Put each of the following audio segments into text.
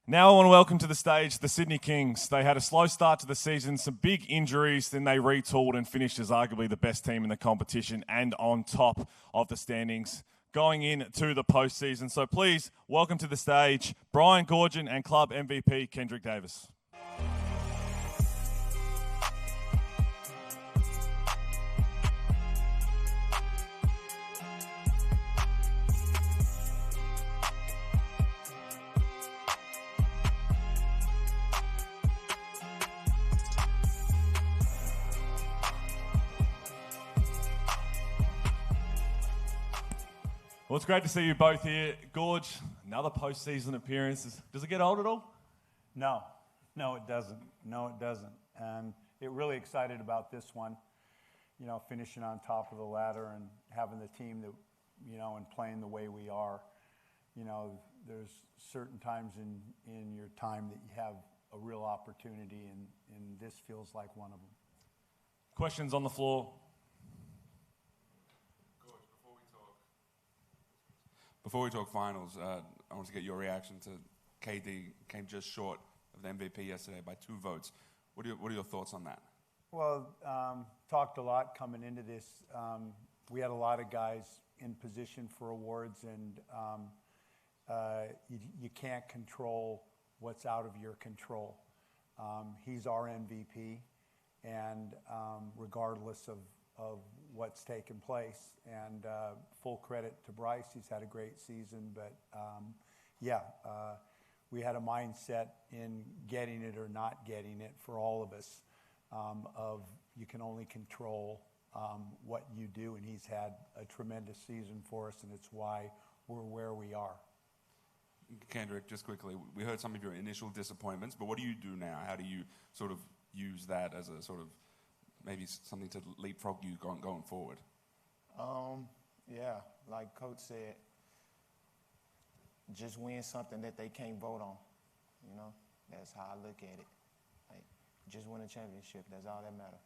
Now I want to welcome to the stage the Sydney Kings. They had a slow start to the season, some big injuries, then they retooled and finished as arguably the best team in the competition and on top of the standings going into the postseason. So please welcome to the stage Brian Goorjan and club MVP Kendric Davis. Well, it's great to see you both here. Goorj, another postseason appearance. Does it get old at all? No, it doesn't. And it really excited about this one, finishing on top of the ladder and having the team that, and playing the way we are. There's certain times in your time that you have a real opportunity, and this feels like one of them. Questions on the floor? Before we talk finals, I want to get your reaction to KD came just short of the MVP yesterday by 2 votes. What are your thoughts on that? Well, talked a lot coming into this. We had a lot of guys in position for awards, and you can't control what's out of your control. He's our MVP, and regardless of what's taken place, and full credit to Bryce. He's had a great season, but we had a mindset in getting it or not getting it for all of us of you can only control what you do, and he's had a tremendous season for us, and it's why we're where we are. Kendric, just quickly, we heard some of your initial disappointments, but what do you do now? How do you sort of use that as a sort of maybe something to leapfrog you going forward? Like Coach said, just win something that they can't vote on. That's how I look at it. Like, just win a championship. That's all that matters.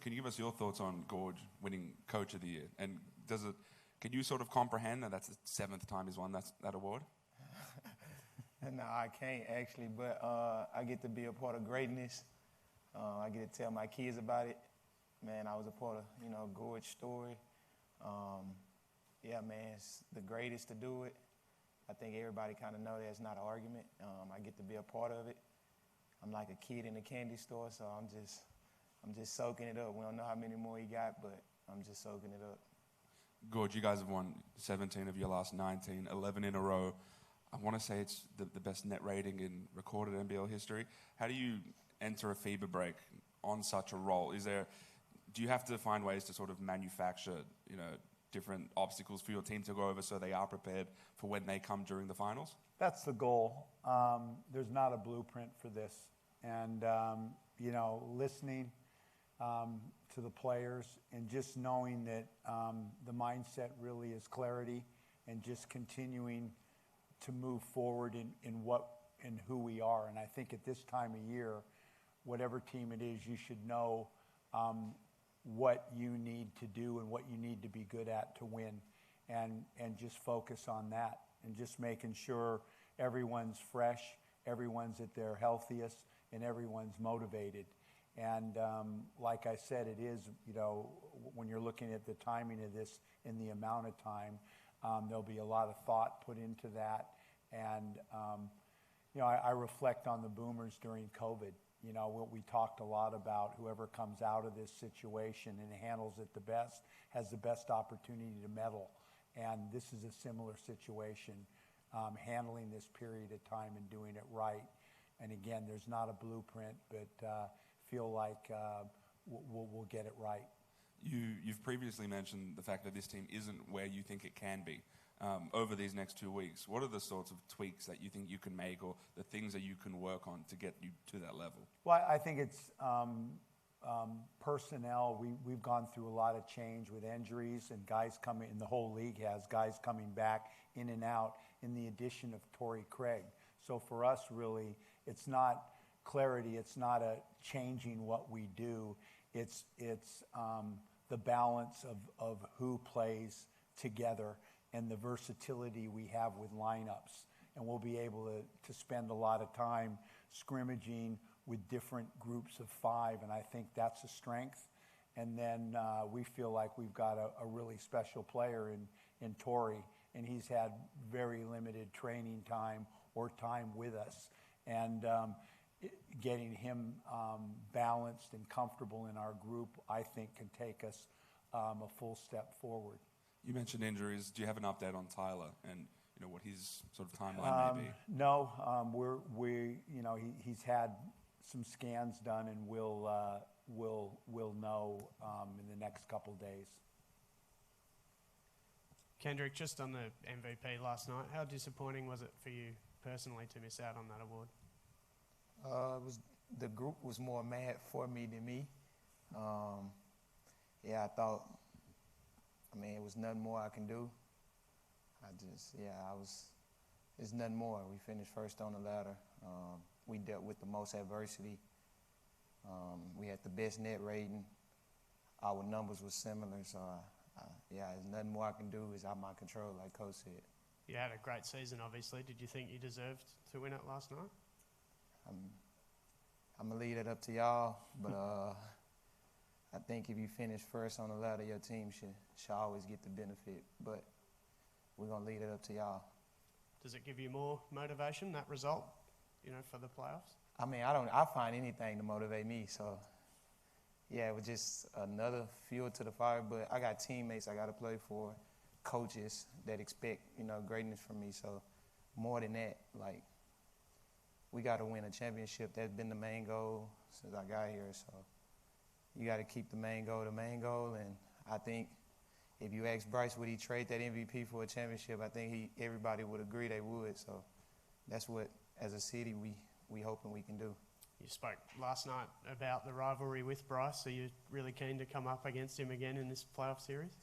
Can you give us your thoughts on Goorj winning Coach of the Year? And can you sort of comprehend that that's the 7th time he's won that award? No, I can't actually, but I get to be a part of greatness. I get to tell my kids about it. Man, I was a part of, Goorj's story. It's the greatest to do it. I think everybody kind of know that it's not an argument. I get to be a part of it. I'm like a kid in a candy store, so I'm just soaking it up. We don't know how many more he got, but I'm just soaking it up. Goorj, you guys have won 17 of your last 19, 11 in a row. I want to say it's the best net rating in recorded NBL history. How do you enter a FIBA break on such a roll? Do you have to find ways to sort of manufacture, different obstacles for your team to go over so they are prepared for when they come during the finals? That's the goal. There's not a blueprint for this. And, listening to the players and just knowing that the mindset really is clarity and just continuing to move forward in who we are. And I think at this time of year, whatever team it is, you should know what you need to do and what you need to be good at to win, and just focus on that, and just making sure everyone's fresh, everyone's at their healthiest, and everyone's motivated. And like I said, it is, when you're looking at the timing of this and the amount of time, there'll be a lot of thought put into that. And, I reflect on the boomers during COVID. What we talked a lot about, whoever comes out of this situation and handles it the best has the best opportunity to medal. And this is a similar situation, handling this period of time and doing it right. And again, there's not a blueprint, but feel like we'll get it right. You've previously mentioned the fact that this team isn't where you think it can be. Over these next 2 weeks, what are the sorts of tweaks that you think you can make, or the things that you can work on to get you to that level? Well, I think it's personnel. We've gone through a lot of change with injuries and guys coming, and the whole league has guys coming back in and out, in the addition of Torrey Craig. So for us, really, it's not clarity. It's not a changing what we do. It's the balance of who plays together and the versatility we have with lineups. and we'll be able to spend a lot of time scrimmaging with different groups of 5, and I think that's a strength. And then we feel like we've got a really special player in Torrey, and he's had very limited training time or time with us. And getting him balanced and comfortable in our group, I think, can take us a full step forward. You mentioned injuries. Do you have an update on Tyler and what his sort of timeline may be? No, he's had some scans done, and we'll know in the next couple days. Kendric, just on the MVP last night, how disappointing was it for you personally to miss out on that award? The group was more mad for me than me. I thought, it was nothing more I can do. There's nothing more. We finished first on the ladder. We dealt with the most adversity. We had the best net rating. Our numbers were similar, so there's nothing more I can do. It's out of my control, like Coach said. You had a great season, obviously. Did you think you deserved to win it last night? I'm going to leave it up to y'all, but I think if you finish first on the ladder, your team should always get the benefit. But we're going to leave it up to y'all. Does it give you more motivation, that result, for the playoffs? I find anything to motivate me, so it was just another fuel to the fire. But I got teammates I got to play for, coaches that expect, greatness from me. So more than that, we got to win a championship. That's been the main goal since I got here. So you got to keep the main goal. And I think if you ask Bryce, would he trade that MVP for a championship, I think everybody would agree they would. So that's what, as a city, we hoping we can do. You spoke last night about the rivalry with Bryce. Are you really keen to come up against him again in this playoff series?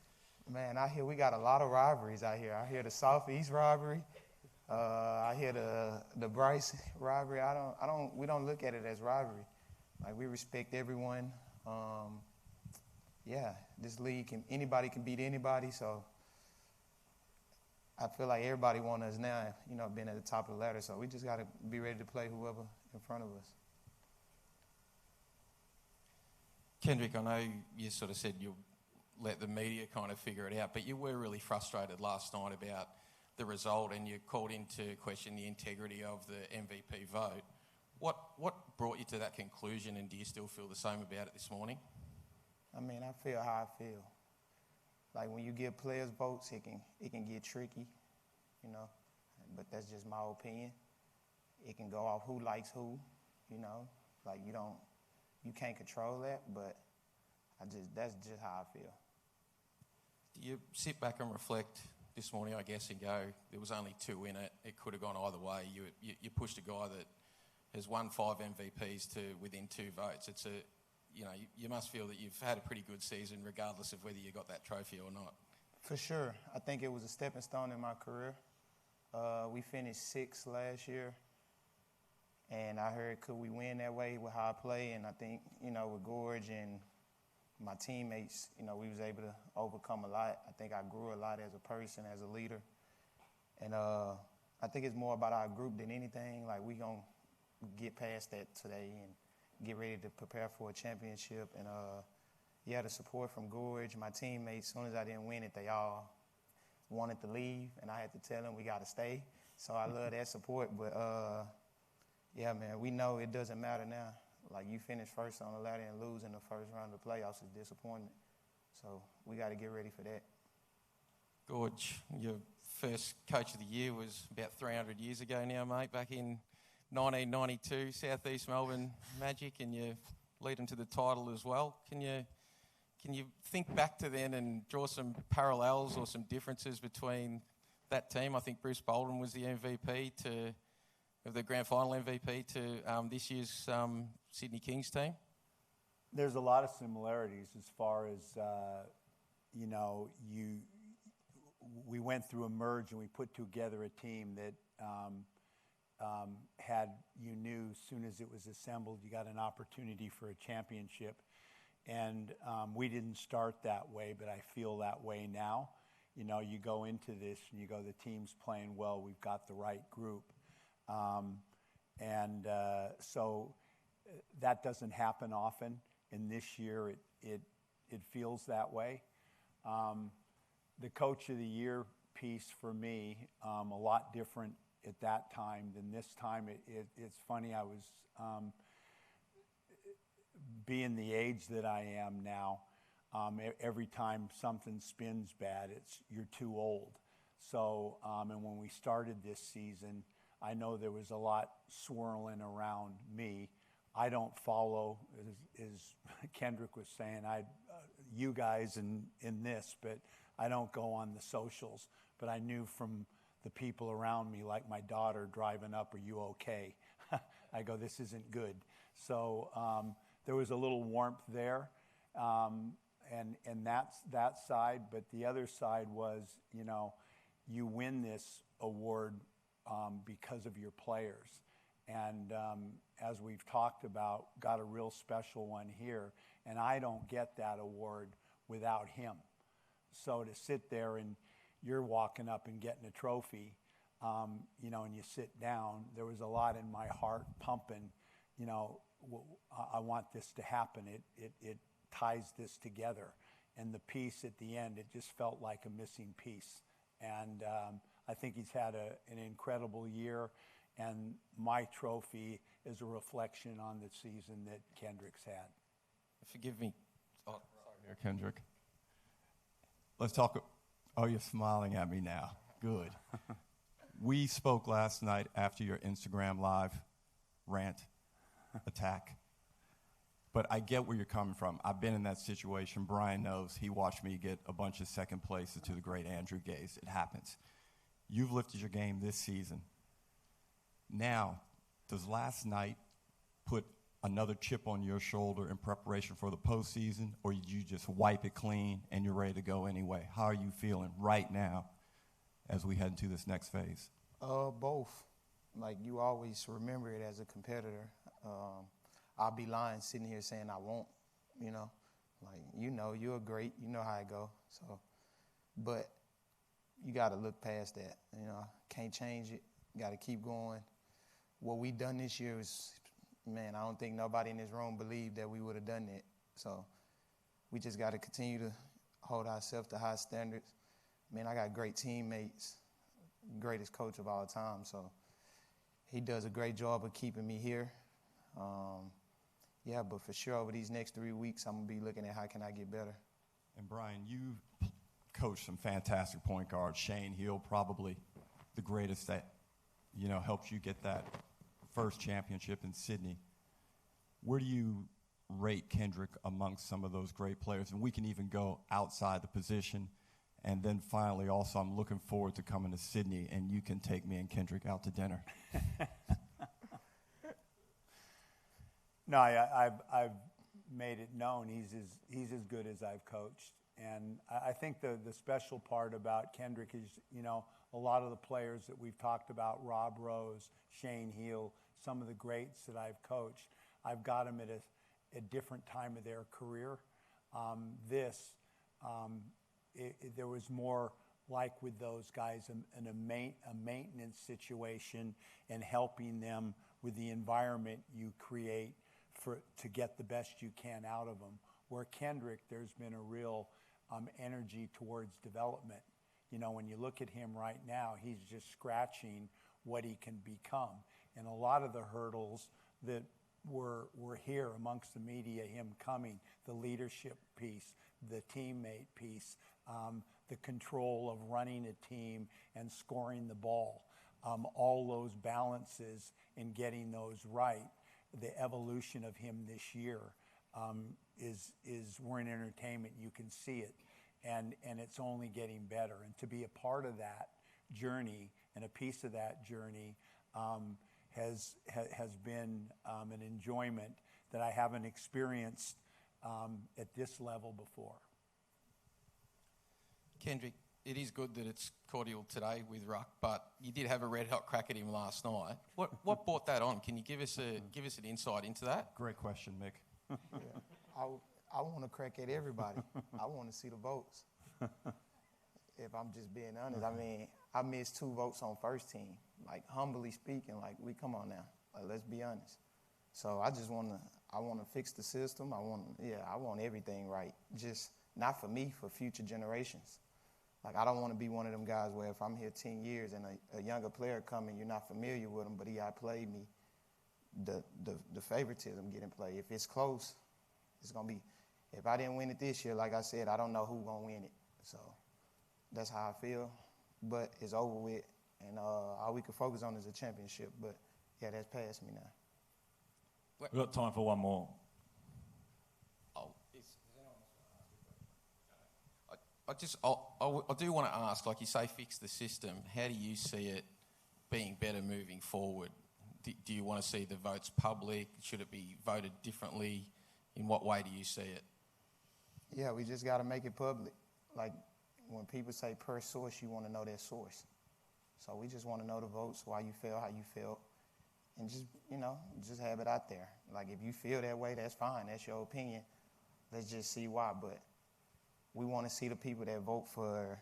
Man, I hear we got a lot of rivalries out here. I hear the Southeast rivalry. I hear the Bryce rivalry. We don't look at it as rivalry. We respect everyone. This league anybody can beat anybody. So I feel like everybody wants us now, being at the top of the ladder. So we just got to be ready to play whoever in front of us. Kendric, I know you sort of said you'll let the media kind of figure it out, but you were really frustrated last night about the result, and you called into question the integrity of the MVP vote. What brought you to that conclusion, and do you still feel the same about it this morning? I feel how I feel. When you give players votes, it can get tricky, but that's just my opinion. It can go off who likes who, you can't control that, but that's just how I feel. Do you sit back and reflect this morning, I guess, and go, there was only 2 in it. It could have gone either way. You pushed a guy that has won 5 MVPs to within 2 votes. It's you must feel that you've had a pretty good season regardless of whether you got that trophy or not. For sure. I think it was a stepping stone in my career. We finished 6th last year, and I heard, could we win that way with how I play? And I think, with Goorjan and my teammates, we was able to overcome a lot. I think I grew a lot as a person, as a leader. And I think it's more about our group than anything. We going to get past that today and get ready to prepare for a championship. And, the support from Goorjan, my teammates, as soon as I didn't win it, they all wanted to leave, and I had to tell them we got to stay. So I love that support. But, man, we know it doesn't matter now. You finish first on the ladder and lose in the first round of the playoffs is disappointment. So we got to get ready for that. Gorge, your first Coach of the Year was about 300 years ago now, mate, back in 1992, South East Melbourne Magic, and you lead them to the title as well. Can you think back to then and draw some parallels or some differences between that team? I think Bruce Bolden was the MVP of the grand final MVP to this year's Sydney Kings team. There's a lot of similarities as far as, we went through a merge and we put together a team that you knew as soon as it was assembled, you got an opportunity for a championship. And we didn't start that way, but I feel that way now. you go into this and you go, the team's playing well, we've got the right group. So that doesn't happen often. And this year it feels that way. The Coach of the Year piece for me, a lot different at that time than this time. It's funny, I was being the age that I am now, every time something spins bad, you're too old. So, and when we started this season, I know there was a lot swirling around me. I don't follow, as Kendric was saying, you guys in this, but I don't go on the socials. But I knew from the people around me, like my daughter driving up, "Are you okay?" I go, "This isn't good." So there was a little warmth there, and that's that side. But the other side was, you win this award because of your players. And as we've talked about, got a real special one here. And I don't get that award without him. So to sit there and you're walking up and getting a trophy, and you sit down, there was a lot in my heart pumping, I want this to happen. It ties this together. And the piece at the end, it just felt like a missing piece. And I think he's had an incredible year. And my trophy is a reflection on the season that Kendrick's had. Forgive me. Oh, Sorry there, Kendric. Let's talk. Oh, you're smiling at me now. Good. We spoke last night after your Instagram Live rant, attack. But I get where you're coming from. I've been in that situation. Brian knows. He watched me get a bunch of second places to the great Andrew Gaze. It happens. You've lifted your game this season. Now, does last night put another chip on your shoulder in preparation for the postseason, or did you just wipe it clean and you're ready to go anyway? How are you feeling right now as we head into this next phase? Both. Like, you always remember it as a competitor. I'll be lying sitting here saying I won't, Like, you're great. You know how it go. So, but you got to look past that. Can't change it. Got to keep going. What we done this year is, man, I don't think nobody in this room believed that we would have done that. So we just got to continue to hold ourselves to high standards. Man, I got great teammates, greatest coach of all time. So he does a great job of keeping me here. But for sure over these next 3 weeks, I'm going to be looking at how can I get better. And Brian, you coached some fantastic point guards. Shane Hill, probably the greatest that, helped you get that first championship in Sydney. Where do you rate Kendric amongst some of those great players? And we can even go outside the position. And then finally, also, I'm looking forward to coming to Sydney, and you can take me and Kendric out to dinner. No, I've made it known he's as good as I've coached. And I think the special part about Kendric is, a lot of the players that we've talked about, Rob Rose, Shane Heal, some of the greats that I've coached, I've got them at a different time of their career. There was more like with those guys, a maintenance situation and helping them with the environment you create to get the best you can out of them. Where Kendric, there's been a real energy towards development. When you look at him right now, he's just scratching what he can become. And a lot of the hurdles that were here amongst the media, him coming, the leadership piece, the teammate piece, the control of running a team and scoring the ball, all those balances and getting those right. The evolution of him this year is we're in entertainment. You can see it, and it's only getting better. And to be a part of that journey and a piece of that journey has been an enjoyment that I haven't experienced at this level before. Kendric, it is good that it's cordial today with Ruck, but you did have a red hot crack at him last night. What brought that on? Can you give us an insight into that? Great question, Mick. I want to crack at everybody. I want to see the votes. if I'm just being honest, I mean, I missed 2 votes on first team. Like, humbly speaking, like, come on now. Like, let's be honest. So I just want to fix the system. I want everything right. Just not for me, for future generations. Like, I don't want to be one of them guys where if I'm here 10 years and a younger player coming, you're not familiar with him, but he outplayed me, the favoritism get in play. If it's close, it's going to be, if I didn't win it this year, like I said, I don't know who's going to win it. So that's how I feel. But it's over with, and all we can focus on is a championship. But, yeah, that's past me now. We've got time for one more. I do want to ask, like you say, fix the system. How do you see it being better moving forward? Do you want to see the votes public? Should it be voted differently? In what way do you see it? Yeah, we just got to make it public. Like, when people say per source, you want to know their source. So we just want to know the votes, why you feel, how you feel, and just, just have it out there. Like, if you feel that way, that's fine. That's your opinion. Let's just see why. But we want to see the people that vote for,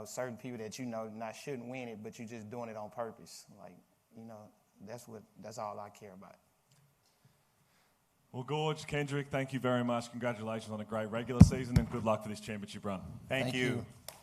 certain people that not shouldn't win it, but you're just doing it on purpose. Like, that's all I care about. Well, Goorj, Kendric, thank you very much. Congratulations on a great regular season and good luck for this championship run. Thank you.